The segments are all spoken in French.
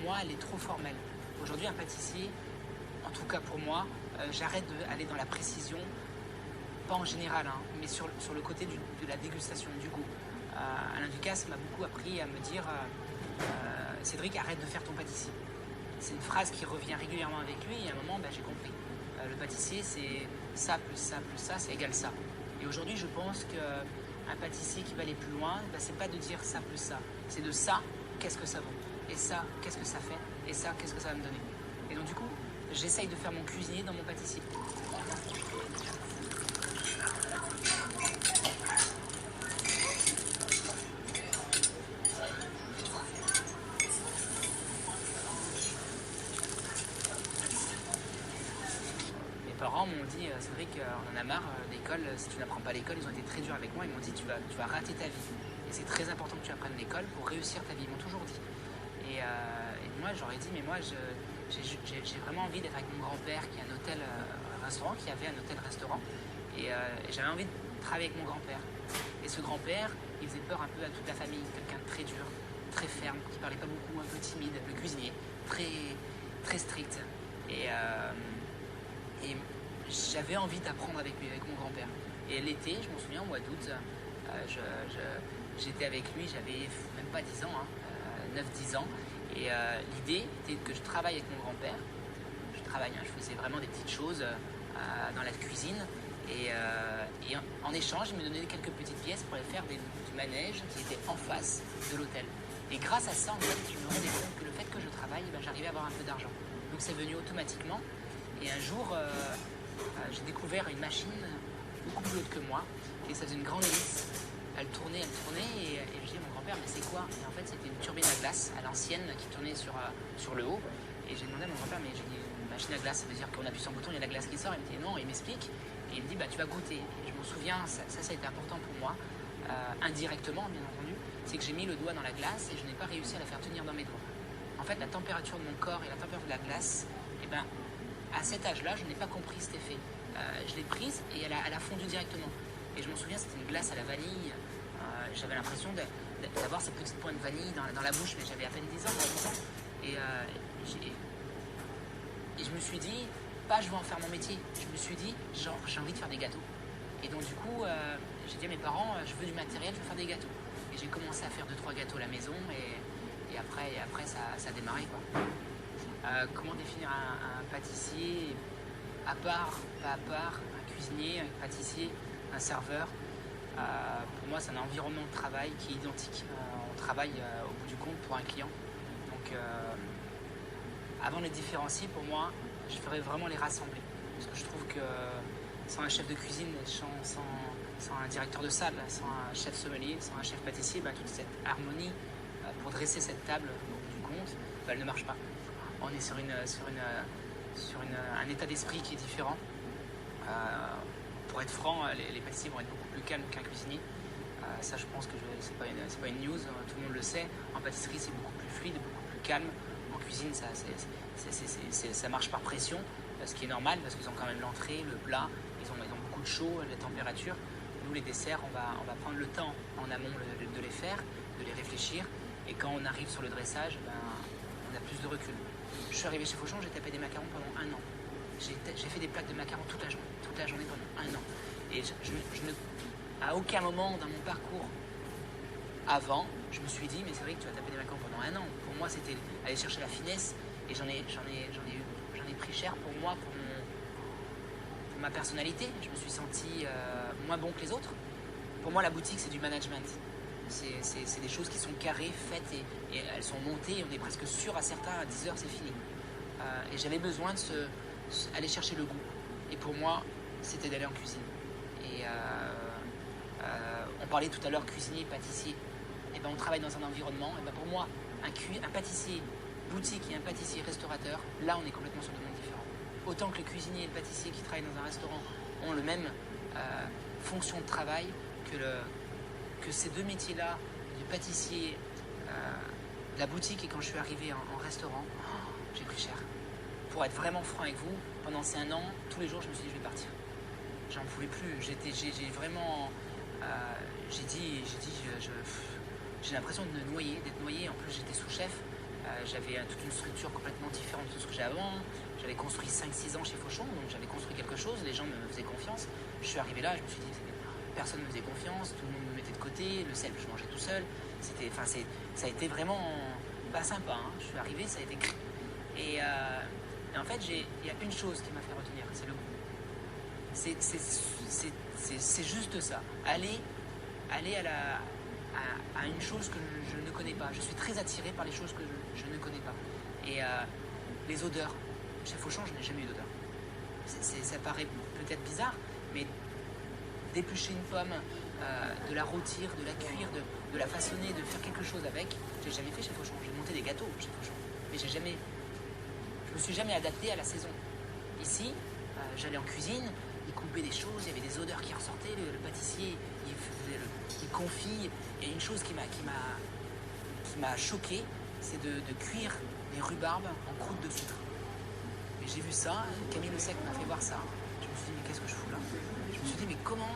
moi, elle est trop formelle. Aujourd'hui, un pâtissier, en tout cas pour moi, j'arrête d'aller dans la précision, pas en général, hein, mais sur le côté de la dégustation, du goût. Alain Ducasse m'a beaucoup appris à me dire Cédric, arrête de faire ton pâtissier. C'est une phrase qui revient régulièrement avec lui et à un moment, j'ai compris. Le pâtissier, c'est ça plus ça plus ça, c'est égal ça. Et aujourd'hui, je pense qu'un pâtissier qui va aller plus loin, c'est pas de dire ça plus ça, c'est de ça, qu'est-ce que ça vaut. Et ça, qu'est-ce que ça fait. Et ça, qu'est-ce que ça va me donner. Et donc du coup, j'essaye de faire mon cuisinier dans mon pâtissier. Mes parents m'ont dit, Cédric, on en a marre d'école, si tu n'apprends pas l'école, ils ont été très durs avec moi, ils m'ont dit tu vas rater ta vie. Et c'est très important que tu apprennes l'école pour réussir ta vie, ils m'ont toujours dit. Et moi, j'aurais dit, mais moi, j'ai vraiment envie d'être avec mon grand-père qui a un hôtel-restaurant, qui avait un hôtel-restaurant. Et j'avais envie de travailler avec mon grand-père. Et ce grand-père, il faisait peur un peu à toute la famille, quelqu'un de très dur, très ferme, qui parlait pas beaucoup, un peu timide, le cuisinier, très, très strict. Et j'avais envie d'apprendre avec lui, avec mon grand-père. Et l'été, je m'en souviens, au mois d'août, j'étais avec lui, j'avais même pas 10 ans, 9-10 ans. Et l'idée était que je travaille avec mon grand-père. Je faisais vraiment des petites choses dans la cuisine. Et en échange, il me donnait quelques petites pièces pour aller faire du manège qui était en face de l'hôtel. Et grâce à ça, en fait, je me rendais compte que le fait que je travaille, j'arrivais à avoir un peu d'argent. Donc c'est venu automatiquement. Et un jour, j'ai découvert une machine beaucoup plus haute que moi. Et ça faisait une grande hélice. Elle tournait. Et je dis à mon grand-père, mais c'est quoi? Et en fait, c'était une turbine à glace à l'ancienne qui tournait sur le haut. Et j'ai demandé à mon grand-père, mais j'ai dit, une machine à glace, ça veut dire qu'on appuie sur un bouton, il y a la glace qui sort. Il me dit non, il m'explique. Et il me dit, tu vas goûter. Et je m'en souviens, ça a été important pour moi, indirectement, bien entendu. C'est que j'ai mis le doigt dans la glace et je n'ai pas réussi à la faire tenir dans mes doigts. En fait, la température de mon corps et la température de la glace, à cet âge-là, je n'ai pas compris cet effet. Je l'ai prise et elle a fondu directement. Et je m'en souviens, c'était une glace à la vanille. J'avais l'impression d'avoir ces petites points de vanille dans la bouche, mais j'avais à peine 10 ans. Et je me suis dit, je veux en faire mon métier. Je me suis dit, j'ai envie de faire des gâteaux. Et donc du coup, j'ai dit à mes parents, je veux du matériel, je veux faire des gâteaux. Et j'ai commencé à faire 2-3 gâteaux à la maison et après ça a démarré, quoi. Comment définir un pâtissier à part, pas à part, un cuisinier, un pâtissier, un serveur. Pour moi, c'est un environnement de travail qui est identique. On travaille au bout du compte pour un client. Donc, avant de les différencier, pour moi, je ferais vraiment les rassembler. Parce que je trouve que sans un chef de cuisine, sans un directeur de salle, sans un chef sommelier, sans un chef pâtissier, toute cette harmonie pour dresser cette table au bout du compte, elle ne marche pas. On est sur un état d'esprit qui est différent. Pour être franc, les pâtissiers vont être beaucoup plus calmes qu'un cuisinier. Ça, je pense que c'est pas une news, tout le monde le sait. En pâtisserie, c'est beaucoup plus fluide, beaucoup plus calme. En cuisine, ça marche par pression, ce qui est normal parce qu'ils ont quand même l'entrée, le plat, ils ont beaucoup de chaud, la température. Nous, les desserts, on va prendre le temps en amont de les faire, de les réfléchir. Et quand on arrive sur le dressage, on a plus de recul. Je suis arrivé chez Fauchon, j'ai tapé des macarons pendant 1 an. J'ai fait des plaques de macarons toute la journée pendant 1 an. Et à aucun moment dans mon parcours avant, je me suis dit, mais c'est vrai que tu vas taper des macarons pendant 1 an. Pour moi, c'était aller chercher la finesse. Et j'en ai pris cher pour moi, pour ma personnalité. Je me suis senti moins bon que les autres. Pour moi, la boutique, c'est du management. C'est des choses qui sont carrées, faites et elles sont montées. On est presque sûr à certains, à 10 heures, c'est fini. Et j'avais besoin aller chercher le goût. Et pour moi, c'était d'aller en cuisine. Et on parlait tout à l'heure cuisinier, pâtissier. Et on travaille dans un environnement. Et pour moi, un pâtissier boutique et un pâtissier restaurateur, là, on est complètement sur deux mondes différents. Autant que le cuisinier et le pâtissier qui travaillent dans un restaurant ont le même fonction de travail que ces deux métiers-là, du pâtissier, de la boutique, et quand je suis arrivé en restaurant, j'ai pris cher. Pour être vraiment franc avec vous, pendant ces 1 an, tous les jours, je me suis dit, je vais partir. J'en pouvais plus. J'ai vraiment... j'ai l'impression d'être noyé. En plus, j'étais sous-chef. J'avais toute une structure complètement différente de ce que j'ai avant. J'avais construit 5-6 ans chez Fauchon, donc j'avais construit quelque chose, les gens me faisaient confiance. Je suis arrivé là, je me suis dit, personne ne me faisait confiance, tout le monde me mettait de côté, le sel, je mangeais tout seul. Ça a été vraiment pas sympa. Hein. Je suis arrivé, ça a été... Et en fait, il y a une chose qui m'a fait retenir, c'est le goût. C'est juste ça. Aller à une chose que je ne connais pas. Je suis très attiré par les choses que je ne connais pas. Et les odeurs. Chez Fauchon, je n'ai jamais eu d'odeur. Ça paraît peut-être bizarre, mais d'éplucher une pomme, de la rôtir, de la cuire, de la façonner, de faire quelque chose avec, j'ai jamais fait chez Fauchon. J'ai monté des gâteaux chez Fauchon, mais je me suis jamais adapté à la saison. Ici, j'allais en cuisine, il coupait des choses, il y avait des odeurs qui ressortaient, le pâtissier, il confit. Et une chose qui m'a choqué, c'est de cuire les rhubarbes en croûte de sucre. Et j'ai vu ça, Camille Le Sec m'a fait voir ça. Je me suis dit, mais qu'est-ce que je fous là? Je me suis dit, mais comment?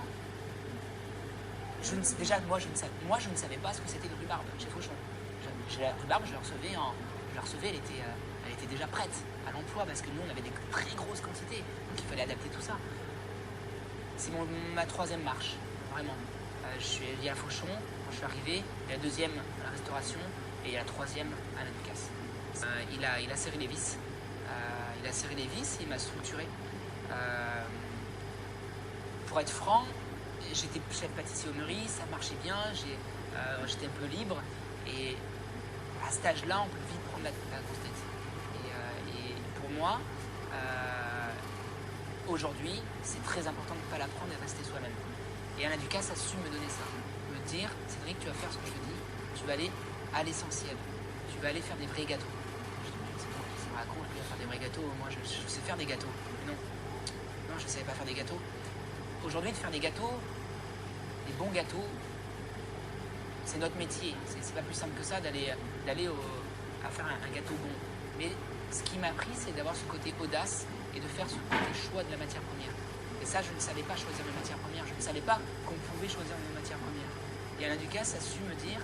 Déjà, moi, je ne savais pas ce que c'était le rhubarbe chez Fauchon. La rhubarbe, je la recevais, elle était déjà prête à l'emploi parce que nous, on avait des très grosses quantités. Donc, il fallait adapter tout ça. C'est ma troisième marche, vraiment. Je suis allé à Fauchon, quand je suis arrivé. Il y a la deuxième à la restauration et il y a la troisième à la Ducasse. Il a serré les vis. Et il m'a structuré. Pour être franc, j'étais chef pâtissier au Meurice, ça marchait bien, j'étais un peu libre. Et à cet âge-là, on peut vite prendre la grosse tête. Et pour moi, aujourd'hui, c'est très important de ne pas la prendre et de rester soi-même. Et Alain Ducasse a su me donner ça. Me dire, Cédric, tu vas faire ce que je te dis, tu vas aller à l'essentiel. Tu vas aller faire des vrais gâteaux. Je dis, c'est bon, il me raconte, je vais faire des vrais gâteaux. Moi, je sais faire des gâteaux. Mais non, je ne savais pas faire des gâteaux. Aujourd'hui, de faire des gâteaux, des bons gâteaux, c'est notre métier. C'est pas plus simple que ça d'aller à faire un gâteau bon. Mais ce qui m'a pris, c'est d'avoir ce côté audace et de faire ce côté choix de la matière première. Et ça, je ne savais pas choisir mes matières premières. Je ne savais pas qu'on pouvait choisir mes matières premières. Et Alain Ducasse a su me dire,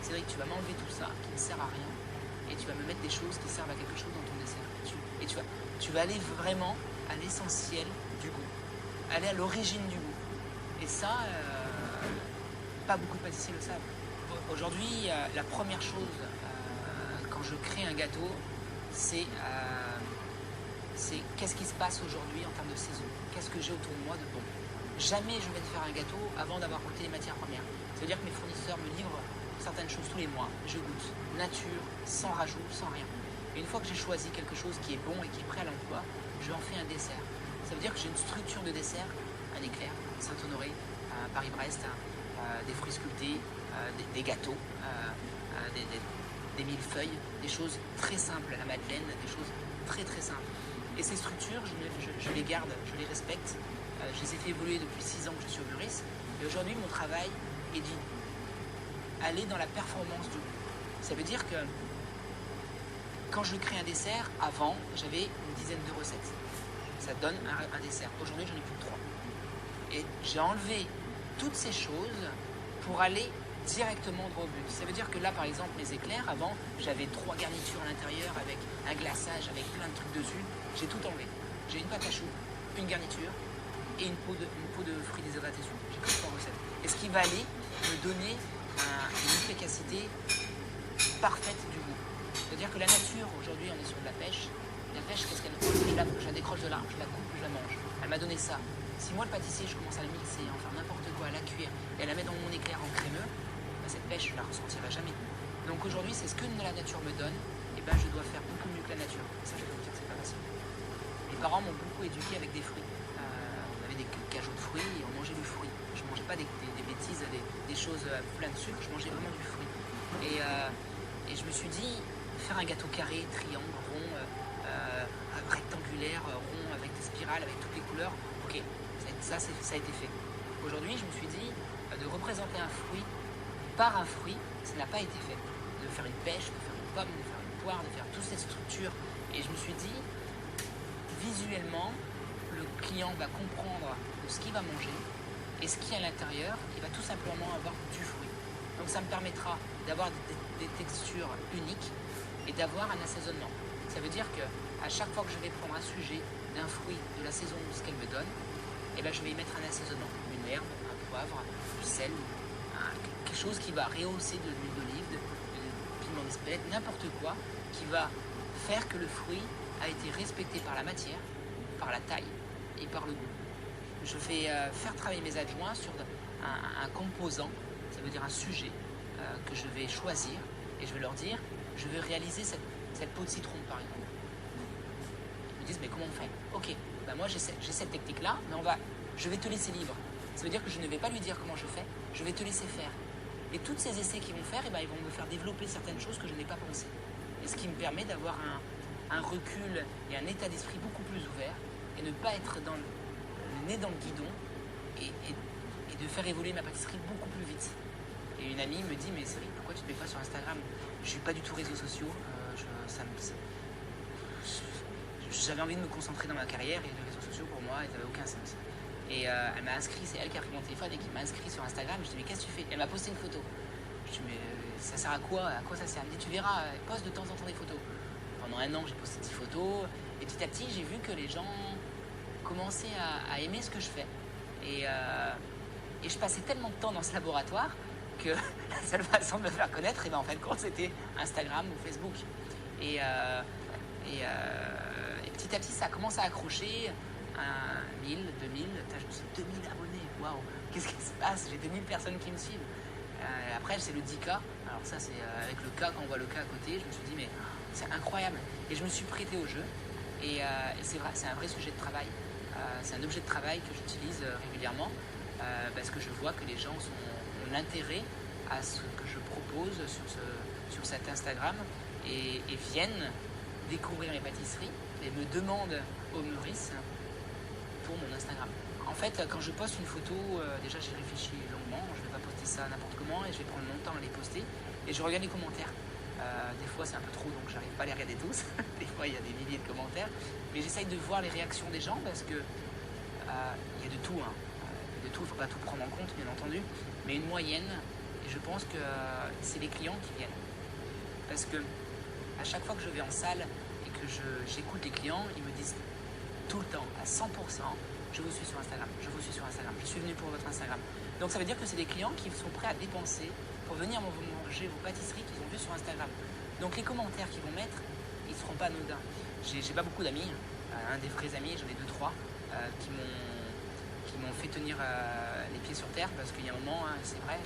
Cédric, tu vas m'enlever tout ça qui ne sert à rien et tu vas me mettre des choses qui servent à quelque chose dans ton dessert. Et tu vas aller vraiment à l'essentiel du goût. Aller à l'origine du goût. Et ça, pas beaucoup de pâtissiers le savent. Aujourd'hui, la première chose quand je crée un gâteau, c'est qu'est-ce qui se passe aujourd'hui en termes de saison. Qu'est-ce que j'ai autour de moi de bon. Jamais je vais te faire un gâteau avant d'avoir goûté les matières premières. Ça veut dire que mes fournisseurs me livrent certaines choses tous les mois. Je goûte nature, sans rajout, sans rien. Et une fois que j'ai choisi quelque chose qui est bon et qui est prêt à l'emploi, je en fais un dessert. Ça veut dire que j'ai une structure de dessert, un éclair, Saint-Honoré, Paris-Brest, des fruits sculptés, des gâteaux, des millefeuilles, des choses très simples à la madeleine, des choses très très simples. Et ces structures, je les garde, je les respecte. Je les ai fait évoluer depuis 6 ans que je suis au Meurice. Et aujourd'hui, mon travail est d'aller dans la performance du goût. Ça veut dire que quand je crée un dessert, avant, j'avais une dizaine de recettes. Ça donne un dessert. Aujourd'hui, j'en ai plus que 3. Et j'ai enlevé toutes ces choses pour aller directement droit au but. Ça veut dire que là, par exemple, mes éclairs, avant, j'avais 3 garnitures à l'intérieur avec un glaçage, avec plein de trucs dessus. J'ai tout enlevé. J'ai une pâte à choux, une garniture et une peau de fruits déshydratés dessus. J'ai que 3 recettes. Et ce qui va aller me donner une efficacité parfaite du goût. C'est-à-dire que la nature, aujourd'hui, on est sur de la pêche. La pêche, qu'est-ce qu'elle fait? Je la décroche de l'arbre, je la coupe, je la mange. Elle m'a donné ça. Si moi, le pâtissier, je commence à la mixer, à en faire n'importe quoi, à la cuire, et à la mettre dans mon éclair en crémeux, cette pêche, je la ressentirai jamais. Donc aujourd'hui, c'est ce que la nature me donne, et ben je dois faire beaucoup mieux que la nature. Et ça, je peux vous dire que c'est pas facile. Mes parents m'ont beaucoup éduqué avec des fruits. On avait des cajots de fruits et on mangeait du fruit. Je mangeais pas des bêtises, des choses plein de sucre, je mangeais vraiment du fruit. Et je me suis dit, faire un gâteau carré, triangle, rond, rectangulaire, rond, avec des spirales, avec toutes les couleurs, ok, ça a été fait. Aujourd'hui, je me suis dit, de représenter un fruit par un fruit, ça n'a pas été fait. De faire une pêche, de faire une pomme, de faire une poire, de faire toutes ces structures. Et je me suis dit, visuellement, le client va comprendre ce qu'il va manger et ce qu'il y a à l'intérieur, il va tout simplement avoir du fruit. Donc ça me permettra d'avoir des textures uniques et d'avoir un assaisonnement. Ça veut dire qu'à chaque fois que je vais prendre un sujet d'un fruit de la saison de ce qu'elle me donne, et ben je vais y mettre un assaisonnement, une herbe, un poivre, du sel, quelque chose qui va rehausser de l'huile d'olive, de piment d'espelette, n'importe quoi, qui va faire que le fruit a été respecté par la matière, par la taille et par le goût. Je vais faire travailler mes adjoints sur un composant, ça veut dire un sujet que je vais choisir, et je vais leur dire, je veux réaliser cette peau de citron par exemple. Ils me disent, mais comment on fait? Ok, ben moi j'ai cette technique-là, mais je vais te laisser libre. Ça veut dire que je ne vais pas lui dire comment je fais, je vais te laisser faire. Et tous ces essais qu'ils vont faire, ils vont me faire développer certaines choses que je n'ai pas pensées. Et ce qui me permet d'avoir un recul et un état d'esprit beaucoup plus ouvert, et ne pas être le nez dans le guidon, et de faire évoluer ma pâtisserie beaucoup plus vite. Et une amie me dit, mais Cyril, pourquoi tu ne te mets pas sur Instagram? Je ne suis pas du tout réseaux sociaux, j'avais envie de me concentrer dans ma carrière, et les réseaux sociaux pour moi, ils n'avaient aucun sens. Et elle m'a inscrit, c'est elle qui a pris mon téléphone et qui m'a inscrit sur Instagram. Je lui ai dit, mais qu'est-ce que tu fais? Elle m'a posté une photo. Je lui ai dit, mais ça sert à quoi? À quoi ça sert? Elle me dit, tu verras, poste de temps en temps des photos. Pendant un an, j'ai posté 10 photos, et petit à petit, j'ai vu que les gens commençaient à aimer ce que je fais. Et je passais tellement de temps dans ce laboratoire que la seule façon de me faire connaître, en fin de compte, c'était Instagram ou Facebook. Et petit à petit, ça commence à accrocher. 1000, 2000, je me suis 2000 abonnés, waouh, qu'est-ce qui se passe? J'ai 2000 personnes qui me suivent. Après, c'est le 10K. Alors ça, c'est avec le K, quand on voit le K à côté, je me suis dit, mais c'est incroyable. Et je me suis prêté au jeu. Et c'est vrai, c'est un vrai sujet de travail. C'est un objet de travail que j'utilise régulièrement parce que je vois que les gens ont l'intérêt à ce que je propose sur cet Instagram et viennent découvrir mes pâtisseries et me demandent au Meurice pour mon Instagram. En fait, quand je poste une photo, déjà j'ai réfléchi longuement, je ne vais pas poster ça n'importe comment et je vais prendre mon temps à les poster et je regarde les commentaires. Des fois c'est un peu trop donc j'arrive pas à les regarder tous, des fois il y a des milliers de commentaires, mais j'essaye de voir les réactions des gens parce que il y a de tout, il ne faut pas tout prendre en compte bien entendu, mais une moyenne, et je pense que c'est les clients qui viennent. Parce que à chaque fois que je vais en salle et que j'écoute les clients, ils me disent tout le temps, à 100%, je vous suis sur Instagram, je vous suis sur Instagram, je suis venu pour votre Instagram. Donc ça veut dire que c'est des clients qui sont prêts à dépenser pour venir manger vos pâtisseries qu'ils ont vues sur Instagram. Donc les commentaires qu'ils vont mettre, ils ne seront pas anodins. J'ai pas beaucoup d'amis, un des vrais amis, j'en ai 2-3, qui m'ont fait tenir les pieds sur terre parce qu'il y a un moment, c'est vrai,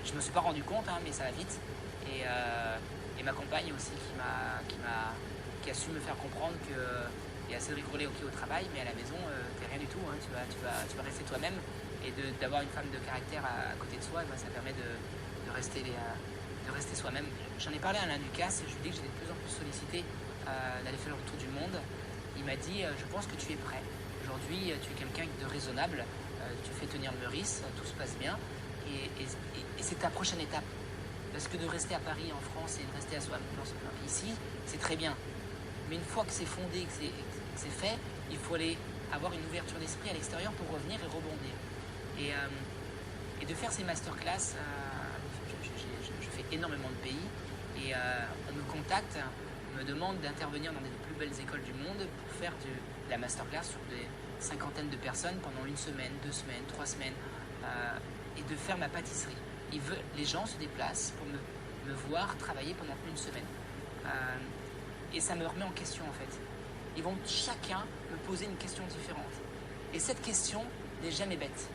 je me suis pas rendu compte, mais ça va vite. Et ma compagne aussi qui a su me faire comprendre qu'il y a assez de rigoler au travail, mais à la maison, t'es rien du tout, tu vas rester toi-même. Et d'avoir une femme de caractère à côté de soi, ça permet de rester soi-même. J'en ai parlé à Alain Ducasse et je lui ai dit que j'étais de plus en plus sollicité d'aller faire le tour du monde. Il m'a dit, je pense que tu es prêt. Aujourd'hui, tu es quelqu'un de raisonnable, tu fais tenir le Meurice, tout se passe bien, et c'est ta prochaine étape. Parce que de rester à Paris, en France, et de rester à soi ici, c'est très bien. Mais une fois que c'est fondé, que c'est fait, il faut aller avoir une ouverture d'esprit à l'extérieur pour revenir et rebondir. Et de faire ces masterclass, je fais énormément de pays, et on me contacte, on me demande d'intervenir dans les plus belles écoles du monde pour faire de la masterclass sur des cinquantaines de personnes pendant 1 semaine, 2 semaines, 3 semaines, et de faire ma pâtisserie. Les gens se déplacent pour me voir travailler pendant 1 semaine. Et ça me remet en question en fait. Ils vont chacun me poser une question différente. Et cette question n'est jamais bête.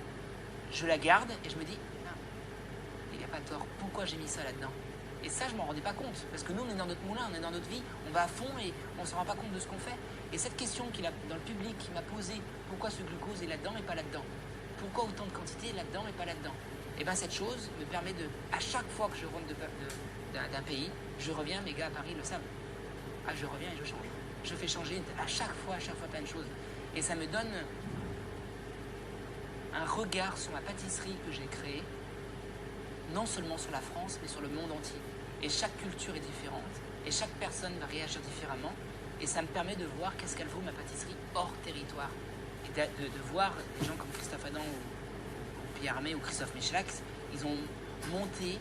Je la garde et je me dis, non, il n'y a pas tort, pourquoi j'ai mis ça là-dedans? Et ça, je ne m'en rendais pas compte. Parce que nous, on est dans notre moulin, on est dans notre vie, on va à fond et on ne se rend pas compte de ce qu'on fait. Et cette question qu'il a dans le public, qui m'a posée, pourquoi ce glucose est là-dedans mais pas là-dedans? Pourquoi autant de quantité là-dedans mais pas là-dedans? Et bien cette chose me permet à chaque fois que je rentre d'un pays, je reviens, mes gars à Paris le savent. Je reviens et je change. Je fais changer à chaque fois plein de choses. Et ça me donne un regard sur ma pâtisserie que j'ai créée, non seulement sur la France, mais sur le monde entier. Et chaque culture est différente, et chaque personne va réagir différemment, et ça me permet de voir qu'est-ce qu'elle vaut ma pâtisserie hors territoire. Et de voir des gens comme Christophe Adam ou Pierre Armé ou Christophe Michelak, ils ont monté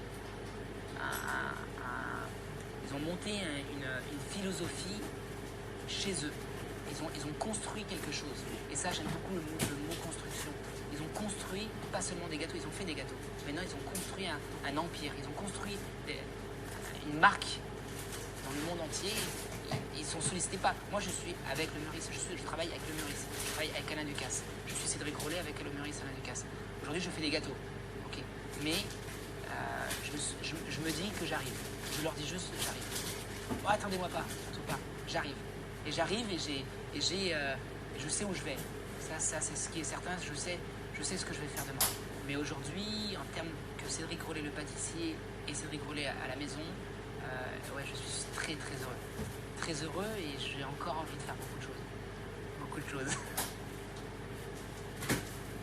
ont monté une philosophie chez eux. Ils ont construit quelque chose. Et ça, j'aime beaucoup le mot construction. Ils ont construit pas seulement des gâteaux, ils ont fait des gâteaux. Maintenant, ils ont construit un empire. Ils ont construit une marque dans le monde entier. Ils sont sollicités pas. Moi, je suis avec le Meurice. Je travaille avec le Meurice. Je travaille avec Alain Ducasse. Je suis Cédric Rollet avec le Meurice Alain Ducasse. Aujourd'hui, je fais des gâteaux. Ok. Mais je me dis que j'arrive. Je leur dis juste j'arrive. Oh, attendez-moi pas, surtout pas. J'arrive. Et j'arrive et je sais où je vais. Ça c'est ce qui est certain. Je sais ce que je vais faire demain. Mais aujourd'hui, en termes que Cédric Rollet le pâtissier et Cédric Rollet à la maison, ouais, je suis très très heureux. Très heureux et j'ai encore envie de faire beaucoup de choses. Beaucoup de choses.